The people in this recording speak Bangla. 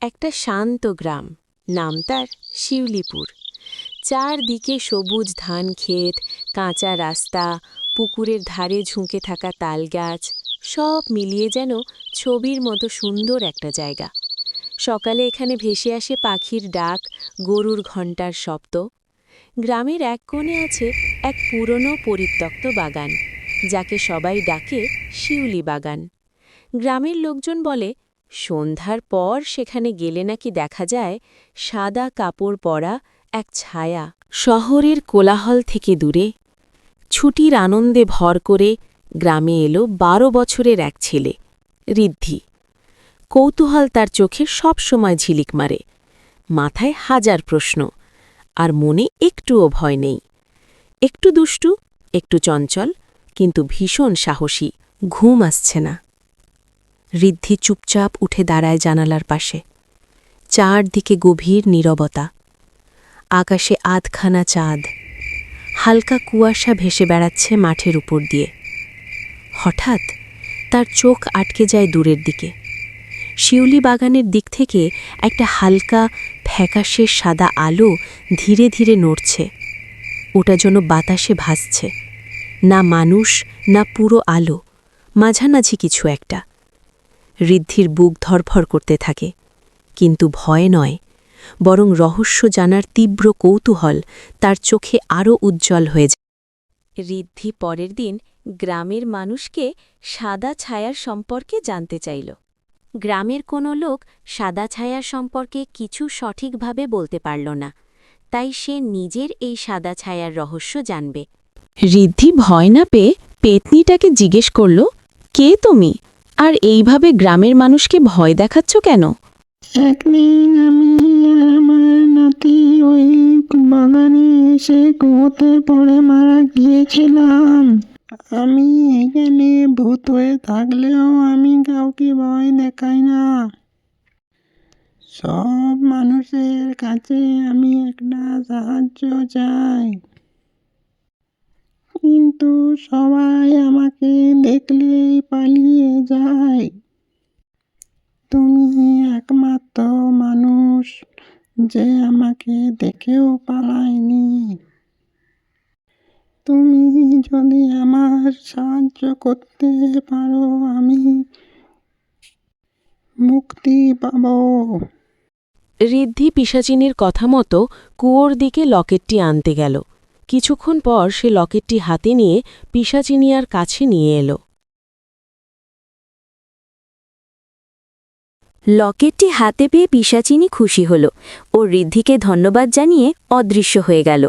একটা শান্ত গ্রাম, নাম তার শিউলিপুর। চারদিকে সবুজ ধান ক্ষেত, কাঁচা রাস্তা, পুকুরের ধারে ঝুঁকে থাকা তালগাছ, সব মিলিয়ে যেন ছবির মতো সুন্দর একটা জায়গা। সকালে এখানে ভেসে আসে পাখির ডাক, গরুর ঘণ্টার শব্দ। গ্রামের এক কোণে আছে এক পুরনো পরিত্যক্ত বাগান, যাকে সবাই ডাকে শিউলি বাগান। গ্রামের লোকজন বলে, সন্ধ্যার পর সেখানে গেলে নাকি দেখা যায় সাদা কাপড় পরা এক ছায়া শহরের কোলাহল থেকে দূরে। ছুটির আনন্দে ভর করে গ্রামে এলো ১২ বছরের এক ছেলে, ঋদ্ধি। কৌতূহল তার চোখে সব সময় ঝিলিক মারে, মাথায় হাজার প্রশ্ন, আর মনে একটুও ভয় নেই। একটু দুষ্টু, একটু চঞ্চল, কিন্তু ভীষণ সাহসী। ঘুম আসছে না। ঋদ্ধি চুপচাপ উঠে দাঁড়ায় জানালার পাশে। চারদিকে গভীর নীরবতা, আকাশে আধখানা চাঁদ, হালকা কুয়াশা ভেসে বেড়াচ্ছে মাঠের উপর দিয়ে। হঠাৎ তার চোখ আটকে যায় দূরের দিকে। শিউলি বাগানের দিক থেকে একটা হালকা ফ্যাকাশে সাদা আলো ধীরে ধীরে নড়ছে। ওটা যেন বাতাসে ভাসছে, না মানুষ না পুরো আলো, মাঝামাঝি কিছু একটা। ঋদ্ধির বুক ধরফর করতে থাকে, কিন্তু ভয় নয়, বরং রহস্য জানার তীব্র কৌতূহল তার চোখে আরও উজ্জ্বল হয়ে যায়। ঋদ্ধি পরের দিন গ্রামের মানুষকে সাদা ছায়ার সম্পর্কে জানতে চাইল। গ্রামের কোনো লোক সাদা ছায়ার সম্পর্কে কিছু সঠিকভাবে বলতে পারল না, তাই সে নিজের এই সাদা ছায়ার রহস্য জানবে। ঋদ্ধি ভয় না পেয়ে পেতনিটাকে জিজ্ঞেস করল, কে তুমি, আর এইভাবে গ্রামের মানুষকে ভয় দেখাচ্ছ কেন? একদিন আমি আর আমার নাতি ওই বাগানে এসে কুয়োতে পড়ে মারা গিয়েছিলাম। আমি এখানে ভূত হয়ে থাকলেও আমি কাউকে ভয় দেখাই না। সব মানুষের কাছে আমি একটা সাহায্য চাই, কিন্তু সবাই আমাকে দেখলেই পালিয়ে যায়। তুমি একমাত্র মানুষ যে আমাকে দেখেও পালায়নি। তুমি যদি আমার সাহায্য করতে পারো, আমি মুক্তি পাব। ঋদ্ধি পিশাচিনীর কথা মতো কুয়োর দিকে লকেটটি আনতে গেল। কিছুক্ষণ পর সে লকেটটি হাতে নিয়ে পিশাচিনিয়ার কাছে নিয়ে এলো। লকেটটি হাতে পেয়ে পিশাচিনী খুশি হল ও ঋদ্ধিকে ধন্যবাদ জানিয়ে অদৃশ্য হয়ে গেল।